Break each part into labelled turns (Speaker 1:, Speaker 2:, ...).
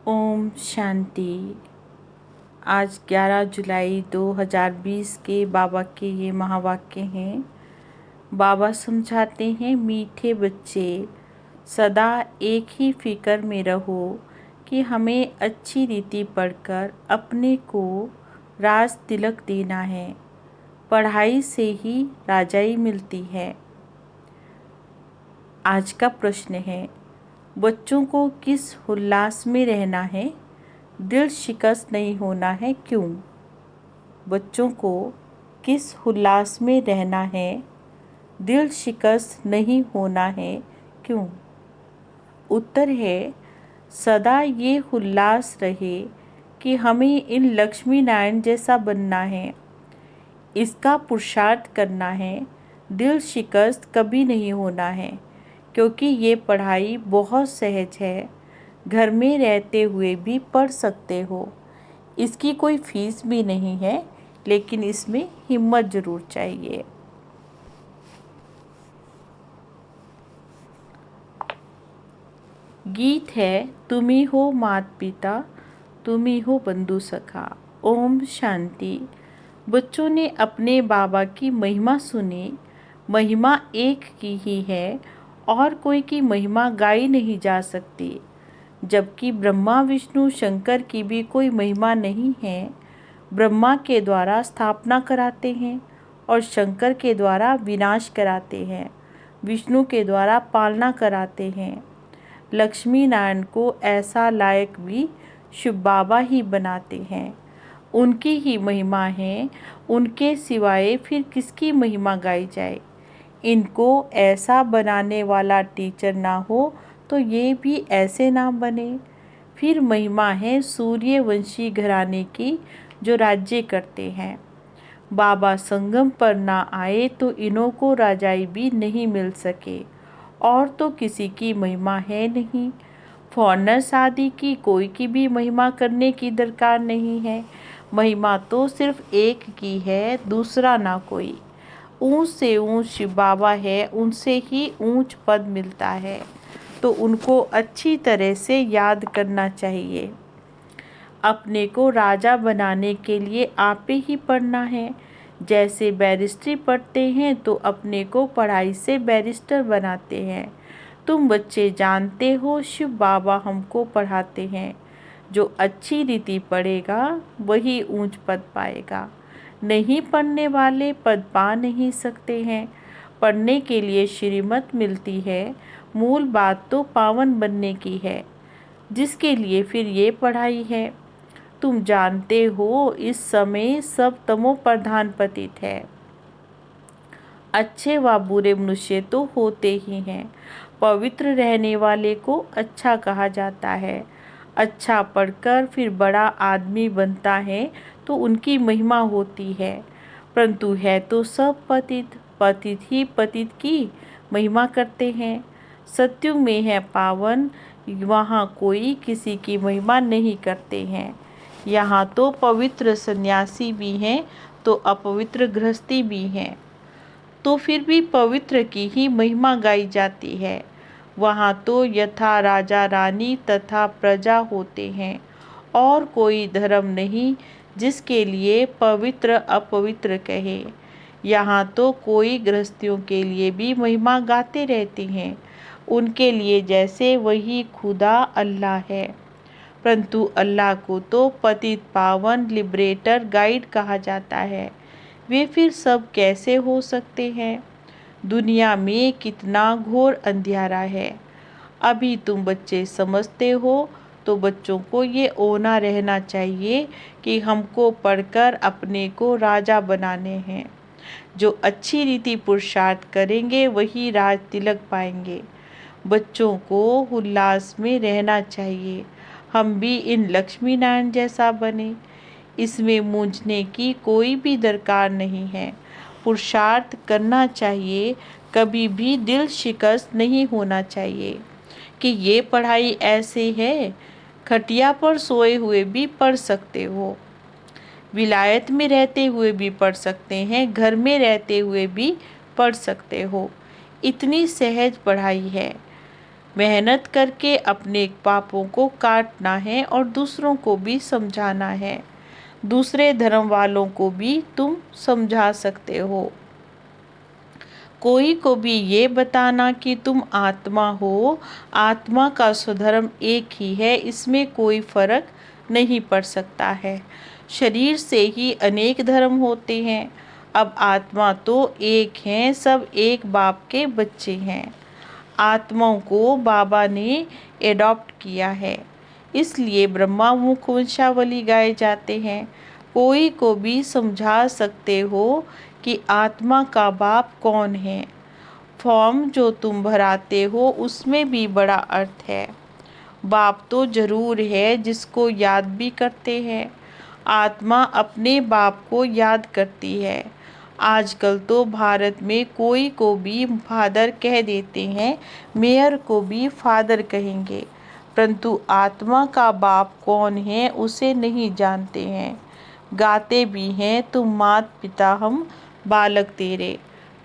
Speaker 1: ओम शांति। आज 11 जुलाई 2020 के बाबा के ये महावाक्य हैं। बाबा समझाते हैं, मीठे बच्चे सदा एक ही फिक्र में रहो कि हमें अच्छी रीति पढ़कर अपने को राज तिलक देना है। पढ़ाई से ही राजाई मिलती है। आज का प्रश्न है, बच्चों को किस उल्लास में रहना है? दिल शिकस्त नहीं होना है, क्यों? बच्चों को किस उल्लास में रहना है? दिल शिकस्त नहीं होना है, क्यों? उत्तर है, सदा ये उल्लास रहे कि हमें इन लक्ष्मी नारायण जैसा बनना है। इसका पुरुषार्थ करना है। दिल शिकस्त कभी नहीं होना है, क्योंकि ये पढ़ाई बहुत सहज है। घर में रहते हुए भी पढ़ सकते हो। इसकी कोई फीस भी नहीं है, लेकिन इसमें हिम्मत ज़रूर चाहिए। गीत है, तुम ही हो माता पिता, तुम ही हो बंधु सखा। ओम शांति। बच्चों ने अपने बाबा की महिमा सुनी। महिमा एक की ही है और कोई की महिमा गाई नहीं जा सकती। जबकि ब्रह्मा विष्णु शंकर की भी कोई महिमा नहीं है। ब्रह्मा के द्वारा स्थापना कराते हैं और शंकर के द्वारा विनाश कराते हैं। विष्णु के द्वारा पालना कराते हैं। लक्ष्मी नारायण को ऐसा लायक भी शिव बाबा ही बनाते हैं। उनकी ही महिमा है, उनके सिवाय फिर किसकी महिमा गाई जाए? इनको ऐसा बनाने वाला टीचर ना हो तो ये भी ऐसे ना बने। फिर महिमा है सूर्यवंशी घराने की, जो राज्य करते हैं। बाबा संगम पर ना आए तो इन्हों को राजाई भी नहीं मिल सके, और तो किसी की महिमा है नहीं। फॉरनर्स आदि की कोई की भी महिमा करने की दरकार नहीं है। महिमा तो सिर्फ एक की है, दूसरा ना कोई। ऊंच से ऊंच शिव बाबा है, उनसे ही ऊंच पद मिलता है, तो उनको अच्छी तरह से याद करना चाहिए। अपने को राजा बनाने के लिए आप ही पढ़ना है। जैसे बैरिस्ट्री पढ़ते हैं तो अपने को पढ़ाई से बैरिस्टर बनाते हैं। तुम बच्चे जानते हो, शिव बाबा हमको पढ़ाते हैं। जो अच्छी रीति पढ़ेगा वही ऊंच पद पाएगा। नहीं पढ़ने वाले पद पा नहीं सकते हैं। पढ़ने के लिए श्रीमत मिलती है, मूल बात तो पावन बनने की है, जिसके लिए फिर ये पढ़ाई है। तुम जानते हो, इस समय सब तमो प्रधान पतित है। अच्छे व बुरे मनुष्य तो होते ही हैं। पवित्र रहने वाले को अच्छा कहा जाता है। अच्छा पढ़कर फिर बड़ा आदमी बनता है तो उनकी महिमा होती है। परंतु है तो सब पतित, पतित ही पतित की महिमा करते हैं। सत्युग में है पावन, वहाँ कोई किसी की महिमा नहीं करते हैं। यहाँ तो पवित्र सन्यासी भी हैं तो अपवित्र गृहस्थी भी हैं, तो फिर भी पवित्र की ही महिमा गाई जाती है। वहाँ तो यथा राजा रानी तथा प्रजा होते हैं, और कोई धर्म नहीं जिसके लिए पवित्र अपवित्र कहे। यहाँ तो कोई गृहस्थियों के लिए भी महिमा गाते रहते हैं, उनके लिए जैसे वही खुदा अल्लाह है। परंतु अल्लाह को तो पतित पावन लिबरेटर गाइड कहा जाता है। वे फिर सब कैसे हो सकते हैं? दुनिया में कितना घोर अंधियारा है। अभी तुम बच्चे समझते हो, तो बच्चों को ये ओना रहना चाहिए कि हमको पढ़कर अपने को राजा बनाने हैं। जो अच्छी रीति पुरुषार्थ करेंगे वही राज तिलक पाएंगे। बच्चों को उल्लास में रहना चाहिए। हम भी इन लक्ष्मी नारायण जैसा बने। इसमें मूंझने की कोई भी दरकार नहीं है। पुरुषार्थ करना चाहिए, कभी भी दिल शिकस्त नहीं होना चाहिए कि ये पढ़ाई ऐसे है। खटिया पर सोए हुए भी पढ़ सकते हो, विलायत में रहते हुए भी पढ़ सकते हैं, घर में रहते हुए भी पढ़ सकते हो। इतनी सहज पढ़ाई है। मेहनत करके अपने पापों को काटना है और दूसरों को भी समझाना है। दूसरे धर्म वालों को भी तुम समझा सकते हो। कोई को भी ये बताना कि तुम आत्मा हो, आत्मा का स्वधर्म एक ही है, इसमें कोई फर्क नहीं पड़ सकता है। शरीर से ही अनेक धर्म होते हैं। अब आत्मा तो एक है, सब एक बाप के बच्चे हैं। आत्माओं को बाबा ने एडॉप्ट किया है, इसलिए ब्रह्मा मुख वंशावली गाए जाते हैं। कोई को भी समझा सकते हो कि आत्मा का बाप कौन है। फॉर्म जो तुम भराते हो उसमें भी बड़ा अर्थ है। बाप तो जरूर है, जिसको याद भी करते हैं। आत्मा अपने बाप को याद करती है। आजकल तो भारत में कोई को भी फादर कह देते हैं, मेयर को भी फादर कहेंगे, परंतु आत्मा का बाप कौन है उसे नहीं जानते हैं। गाते भी हैं, तुम मात पिता हम बालक तेरे,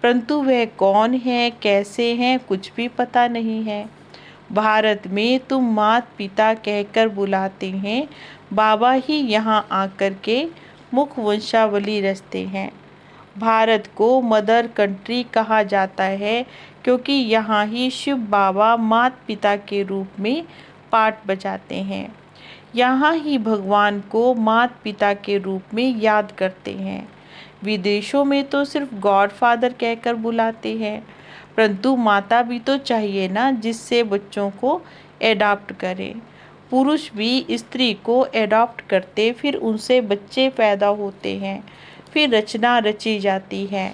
Speaker 1: परंतु वह कौन है, कैसे हैं, कुछ भी पता नहीं है। भारत में तुम मात पिता कहकर बुलाते हैं, बाबा ही यहाँ आकर के मुख वंशावली रचते हैं। भारत को मदर कंट्री कहा जाता है, क्योंकि यहाँ ही शिव बाबा मात पिता के रूप में पाठ बजाते हैं। यहाँ ही भगवान को मात पिता के रूप में याद करते हैं। विदेशों में तो सिर्फ गॉड फादर कहकर बुलाते हैं, परंतु माता भी तो चाहिए ना, जिससे बच्चों को एडॉप्ट करें। पुरुष भी स्त्री को एडॉप्ट करते, फिर उनसे बच्चे पैदा होते हैं, फिर रचना रची जाती है।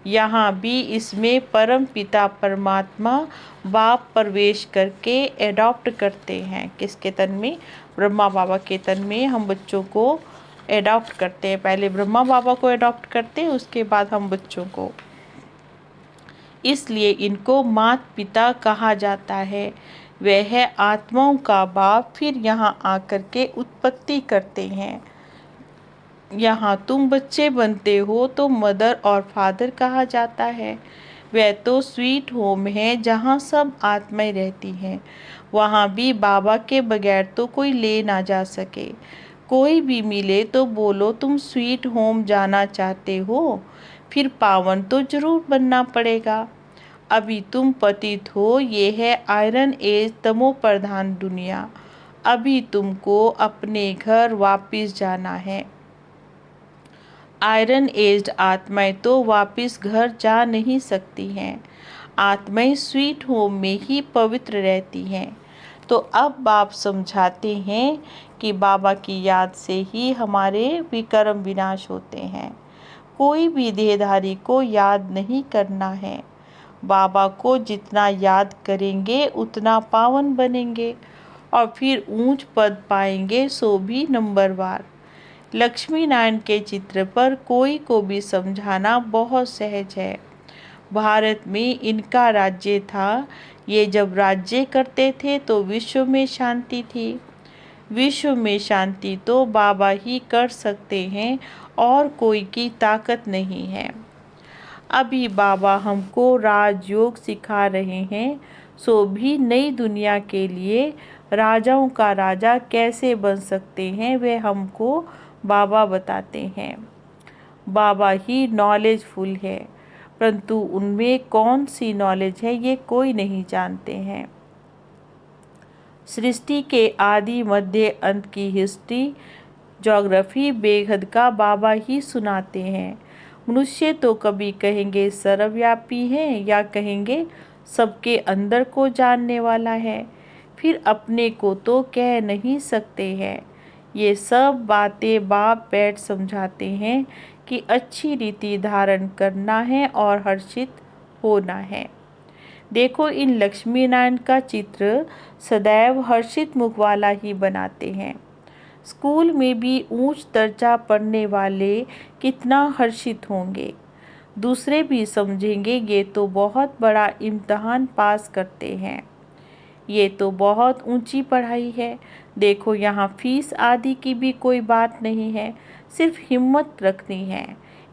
Speaker 1: यहाँ भी इसमें परम पिता परमात्मा बाप प्रवेश करके एडॉप्ट करते हैं। किसके तन में? ब्रह्मा बाबा के तन में हम बच्चों को एडॉप्ट करते हैं। पहले ब्रह्मा बाबा को एडॉप्ट करते हैं, उसके बाद हम बच्चों को। इसलिए इनको मात पिता कहा जाता है। वह है आत्माओं का बाप, फिर यहाँ आकर के उत्पत्ति करते हैं। यहाँ तुम बच्चे बनते हो तो मदर और फादर कहा जाता है। वह तो स्वीट होम है, जहाँ सब आत्माएं रहती हैं। वहाँ भी बाबा के बगैर तो कोई ले ना जा सके। कोई भी मिले तो बोलो तुम स्वीट होम जाना चाहते हो, फिर पावन तो जरूर बनना पड़ेगा। अभी तुम पतित हो, ये है आयरन एज तमो प्रधान दुनिया। अभी तुमको अपने घर वापिस जाना है। आयरन एज्ड आत्माएं तो वापिस घर जा नहीं सकती हैं। आत्माएं स्वीट होम में ही पवित्र रहती हैं। तो अब बाप समझाते हैं कि बाबा की याद से ही हमारे विकर्म विनाश होते हैं। कोई भी देहधारी को याद नहीं करना है। बाबा को जितना याद करेंगे उतना पावन बनेंगे और फिर ऊंच पद पाएंगे, सो भी नंबरवार। लक्ष्मी नारायण के चित्र पर कोई को भी समझाना बहुत सहज है। भारत में इनका राज्य था। ये जब राज्य करते थे तो विश्व में शांति थी। विश्व में शांति तो बाबा ही कर सकते हैं और कोई की ताकत नहीं है। अभी बाबा हमको राजयोग सिखा रहे हैं, सो भी नई दुनिया के लिए राजाओं का राजा कैसे बन सकते हैं वह हमको बाबा बताते हैं। बाबा ही नॉलेजफुल है, परंतु उनमें कौन सी नॉलेज है ये कोई नहीं जानते हैं। सृष्टि के आदि मध्य अंत की हिस्ट्री ज्योग्राफी बेहद का बाबा ही सुनाते हैं। मनुष्य तो कभी कहेंगे सर्वव्यापी है, या कहेंगे सबके अंदर को जानने वाला है, फिर अपने को तो कह नहीं सकते हैं। ये सब बातें बाप बैठ समझाते हैं कि अच्छी रीति धारण करना है और हर्षित होना है। देखो, इन लक्ष्मी नारायण का चित्र सदैव हर्षित मुख वाला ही बनाते हैं। स्कूल में भी ऊंच दर्जा पढ़ने वाले कितना हर्षित होंगे। दूसरे भी समझेंगे ये तो बहुत बड़ा इम्तहान पास करते हैं, ये तो बहुत ऊंची पढ़ाई है। देखो, यहाँ फीस आदि की भी कोई बात नहीं है, सिर्फ हिम्मत रखनी है।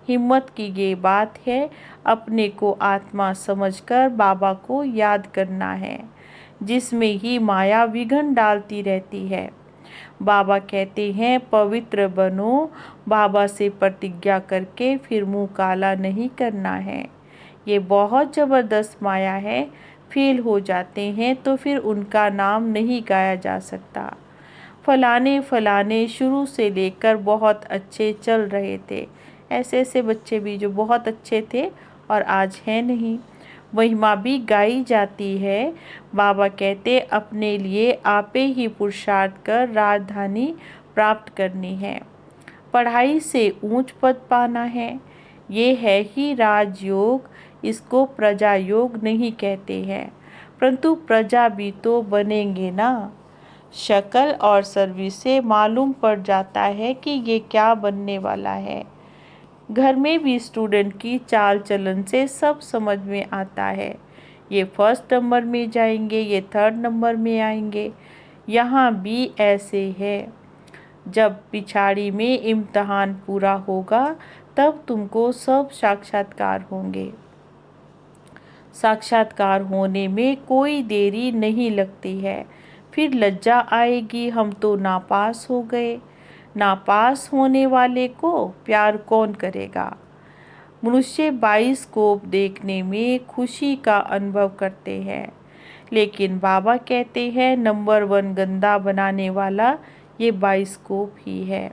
Speaker 1: हिम्मत की ये बात है, अपने को आत्मा समझकर बाबा को याद करना है। जिसमें ही माया विघ्न डालती रहती है। बाबा कहते हैं पवित्र बनो, बाबा से प्रतिज्ञा करके फिर मुंह काला नहीं करना है। ये बहुत ज़बरदस्त माया है। फेल हो जाते हैं तो फिर उनका नाम नहीं गाया जा सकता। फलाने फलाने शुरू से लेकर बहुत अच्छे चल रहे थे। ऐसे ऐसे बच्चे भी जो बहुत अच्छे थे और आज हैं नहीं। महिमा भी गाई जाती है। बाबा कहते अपने लिए आपे ही पुरुषार्थ कर राजधानी प्राप्त करनी है, पढ़ाई से ऊंच पद पाना है। ये है ही राजयोग। इसको प्रजा योग नहीं कहते हैं, परंतु प्रजा भी तो बनेंगे ना। शक्ल और सर्विस से मालूम पड़ जाता है कि ये क्या बनने वाला है। घर में भी स्टूडेंट की चाल चलन से सब समझ में आता है। ये फर्स्ट नंबर में जाएंगे, ये थर्ड नंबर में आएंगे। यहाँ भी ऐसे है। जब पिछाड़ी में इम्तहान पूरा होगा तब तुमको सब साक्षात्कार होंगे। साक्षात्कार होने में कोई देरी नहीं लगती है। फिर लज्जा आएगी, हम तो नापास हो गए। नापास होने वाले को प्यार कौन करेगा। मनुष्य बाइस्कोप देखने में खुशी का अनुभव करते हैं, लेकिन बाबा कहते हैं नंबर 1 गंदा बनाने वाला ये बाइस्कोप ही है।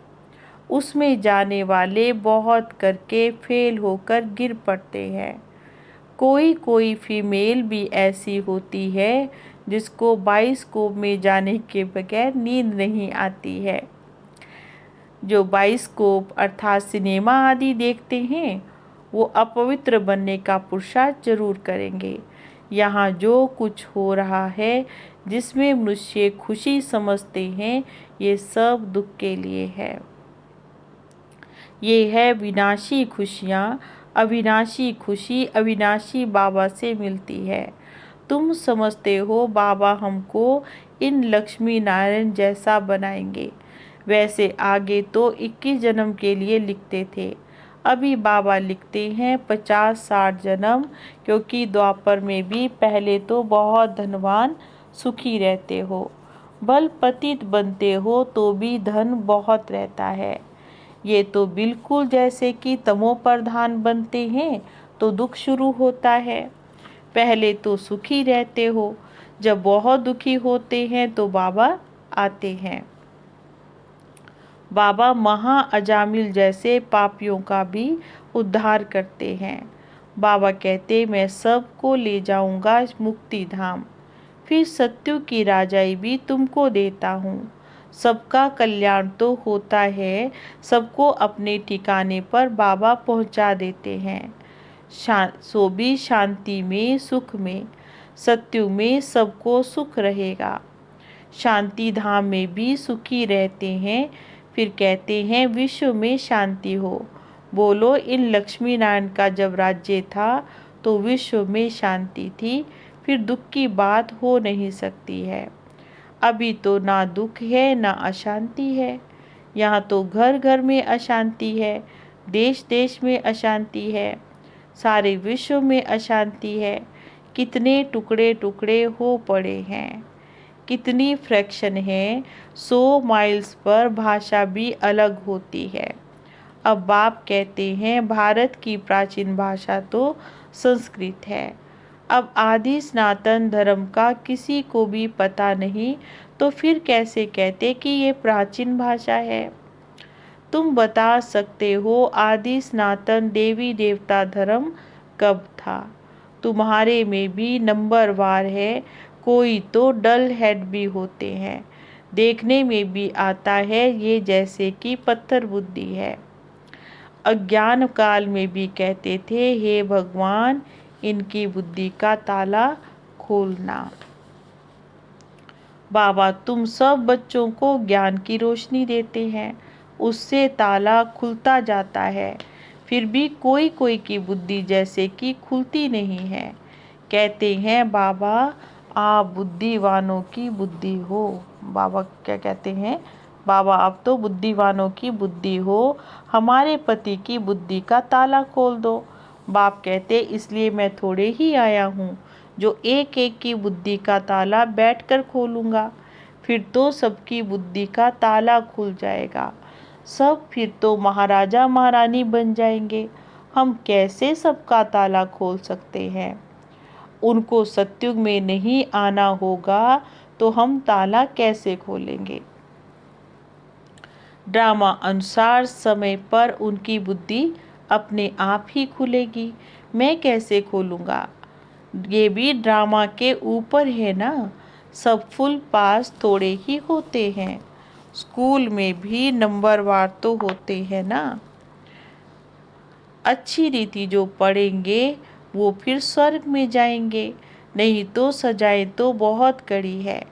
Speaker 1: उसमें जाने वाले बहुत करके फेल होकर गिर पड़ते हैं। कोई कोई फीमेल भी ऐसी होती है जिसको बाइस्कोप में जाने के बगैर नींद नहीं आती है। जो बाइस्कोप अर्थात सिनेमा आदि देखते हैं वो अपवित्र बनने का पुरुषार्थ जरूर करेंगे। यहाँ जो कुछ हो रहा है जिसमें मनुष्य खुशी समझते हैं ये सब दुख के लिए है। ये है विनाशी खुशियाँ। अविनाशी खुशी अविनाशी बाबा से मिलती है। तुम समझते हो बाबा हमको इन लक्ष्मी नारायण जैसा बनाएंगे। वैसे आगे तो 21 जन्म के लिए लिखते थे, अभी बाबा लिखते हैं 50-60 जन्म, क्योंकि द्वापर में भी पहले तो बहुत धनवान सुखी रहते हो, बल पतित बनते हो तो भी धन बहुत रहता है। ये तो बिल्कुल जैसे कि तमो प्रधान बनते हैं तो दुख शुरू होता है। पहले तो सुखी रहते हो, जब बहुत दुखी होते हैं तो बाबा आते हैं। बाबा महा अजामिल जैसे पापियों का भी उद्धार करते हैं। बाबा कहते मैं सबको ले जाऊंगा मुक्ति धाम, फिर सत्यु की राजाई भी तुमको देता हूँ। सबका कल्याण तो होता है, सबको अपने ठिकाने पर बाबा पहुँचा देते हैं। सो भी शांति में सुख में, सत्यु में सबको सुख रहेगा। शांति धाम में भी सुखी रहते हैं। फिर कहते हैं विश्व में शांति हो। बोलो इन लक्ष्मी नारायण का जब राज्य था तो विश्व में शांति थी, फिर दुख की बात हो नहीं सकती है। अभी तो ना दुख है ना अशांति है। यहाँ तो घर घर में अशांति है, देश देश में अशांति है, सारे विश्व में अशांति है। कितने टुकड़े टुकड़े हो पड़े हैं, कितनी फ्रैक्शन है। 100 माइल्स पर भाषा भी अलग होती है। अब बाप कहते हैं भारत की प्राचीन भाषा तो संस्कृत है। अब आदि सनातन धर्म का किसी को भी पता नहीं, तो फिर कैसे कहते कि ये प्राचीन भाषा है। तुम बता सकते हो आदि सनातन देवी देवता धर्म कब था। तुम्हारे में भी नंबर वार है। कोई तो डल हेड भी होते हैं, देखने में भी आता है ये जैसे कि पत्थर बुद्धि है। अज्ञान काल में भी कहते थे हे भगवान इनकी बुद्धि का ताला खोलना। बाबा तुम सब बच्चों को ज्ञान की रोशनी देते हैं, उससे ताला खुलता जाता है। फिर भी कोई कोई की बुद्धि जैसे कि खुलती नहीं है। कहते हैं बाबा आप बुद्धिवानों की बुद्धि हो। बाबा क्या कहते हैं, बाबा आप तो बुद्धिवानों की बुद्धि हो, हमारे पति की बुद्धि का ताला खोल दो। बाप कहते इसलिए मैं थोड़े ही आया हूँ, जो एक एक की बुद्धि का ताला बैठकर खोलूँगा। फिर तो सबकी बुद्धि का ताला खुल जाएगा। सब फिर तो महाराजा महारानी बन जाएंगे। हम कैसे सबका ताला खोल सकते हैं? उनको सतयुग में नहीं आना होगा तो हम ताला कैसे खोलेंगे? ड्रामा अनुसार समय पर उनकी बुद्धि अपने आप ही खुलेगी। मैं कैसे खोलूँगा? ये भी ड्रामा के ऊपर है ना। सब फुल पास थोड़े ही होते हैं। स्कूल में भी नंबरवार तो होते हैं ना। अच्छी रीति जो पढ़ेंगे वो फिर स्वर्ग में जाएंगे, नहीं तो सजाएं तो बहुत कड़ी है,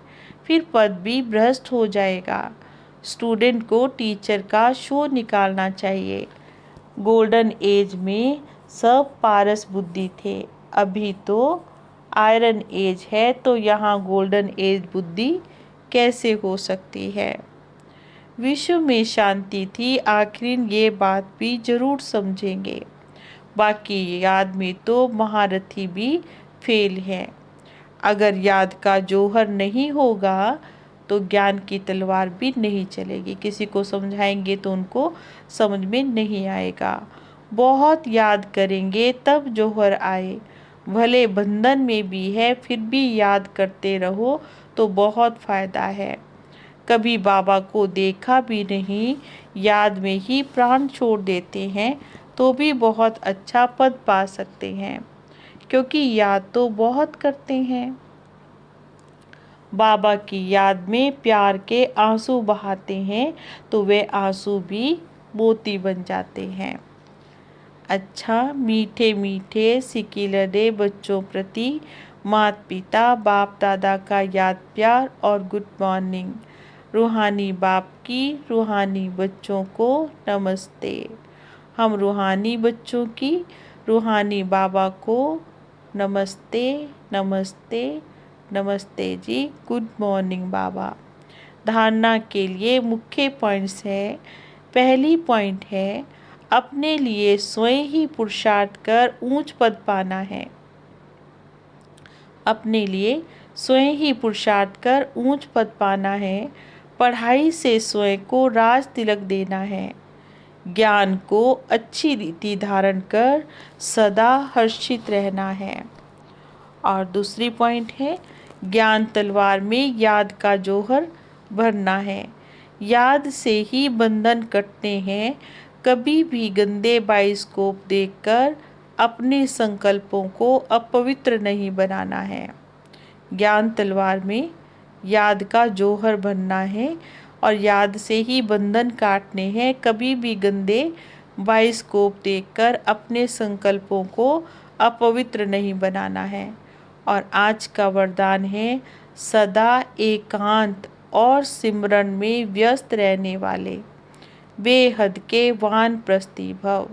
Speaker 1: फिर पद भी भ्रष्ट हो जाएगा। स्टूडेंट को टीचर का शो निकालना चाहिए। गोल्डन एज में सब पारस बुद्धि थे, अभी तो आयरन एज है, तो यहाँ गोल्डन एज बुद्धि कैसे हो सकती है? विश्व में शांति थी, आखिर ये बात भी जरूर समझेंगे। बाकी याद में तो महारथी भी फेल है। अगर याद का जौहर नहीं होगा तो ज्ञान की तलवार भी नहीं चलेगी। किसी को समझाएंगे तो उनको समझ में नहीं आएगा। बहुत याद करेंगे तब जौहर आए। भले बंधन में भी है, फिर भी याद करते रहो तो बहुत फायदा है। कभी बाबा को देखा भी नहीं, याद में ही प्राण छोड़ देते हैं तो भी बहुत अच्छा पद पा सकते हैं, क्योंकि याद तो बहुत करते हैं। बाबा की याद में प्यार के आंसू बहाते हैं तो वे आंसू भी मोती बन जाते हैं। अच्छा, मीठे मीठे सिकिलरे बच्चों प्रति माता पिता बाप दादा का याद प्यार और गुड मॉर्निंग। रूहानी बाप की रूहानी बच्चों को नमस्ते। हम रूहानी बच्चों की रूहानी बाबा को नमस्ते नमस्ते नमस्ते जी। गुड मॉर्निंग बाबा। धारणा के लिए मुख्य पॉइंट्स है। पहली पॉइंट है, अपने लिए स्वयं ही पुरुषार्थ कर ऊंच पद पाना है। अपने लिए स्वयं ही पुरुषार्थ कर ऊंच पद पाना है। पढ़ाई से स्वयं को राज तिलक देना है। ज्ञान को अच्छी रीति धारण कर सदा हर्षित रहना है। और दूसरी पॉइंट है, ज्ञान तलवार में याद का जौहर भरना है। याद से ही बंधन कटते हैं। कभी भी गंदे बाइस्कोप देखकर अपने संकल्पों को अपवित्र नहीं बनाना है। ज्ञान तलवार में याद का जौहर भरना है और याद से ही बंधन काटने हैं। कभी भी गंदे बाइस्कोप देखकर अपने संकल्पों को अपवित्र नहीं बनाना है। और आज का वरदान है, सदा एकांत और सिमरन में व्यस्त रहने वाले बेहद के वानप्रस्थी भव।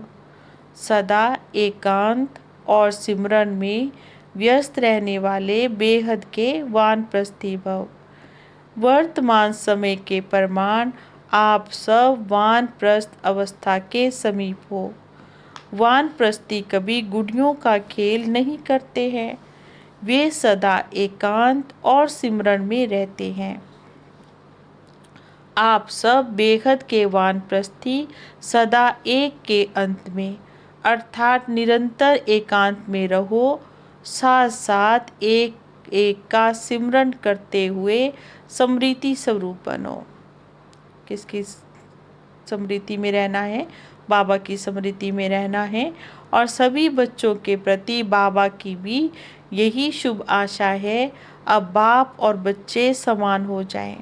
Speaker 1: सदा एकांत और सिमरन में व्यस्त रहने वाले बेहद के वानप्रस्थी भव। वर्तमान समय के प्रमाण आप सब वानप्रस्थ अवस्था के समीप हो। वानप्रस्थी कभी गुड़ियों का खेल नहीं करते हैं, वे सदा एकांत और सिमरन में रहते हैं। आप सब बेहद के वानप्रस्थी सदा एक के अंत में अर्थात निरंतर एकांत में रहो। साथ साथ एक एक का सिमरन करते हुए स्मृति स्वरूप बनो। किसकी स्मृति में रहना है? बाबा की स्मृति में रहना है। और सभी बच्चों के प्रति बाबा की भी यही शुभ आशा है, अब बाप और बच्चे समान हो जाएं,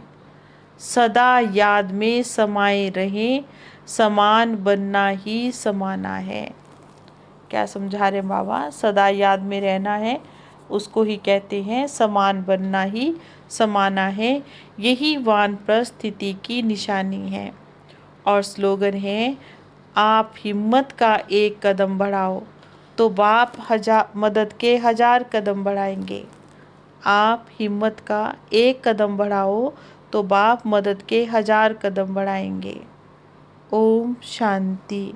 Speaker 1: सदा याद में समाये रहें। समान बनना ही समाना है। क्या समझा रहे बाबा? सदा याद में रहना है, उसको ही कहते हैं समान बनना ही समाना है। यही वानप्रस्थ स्थिति की निशानी है। और स्लोगन है, आप हिम्मत का एक कदम बढ़ाओ तो बाप मदद के 1000 कदम बढ़ाएंगे। आप हिम्मत का एक कदम बढ़ाओ तो बाप मदद के 1000 कदम बढ़ाएंगे। ओम शांति।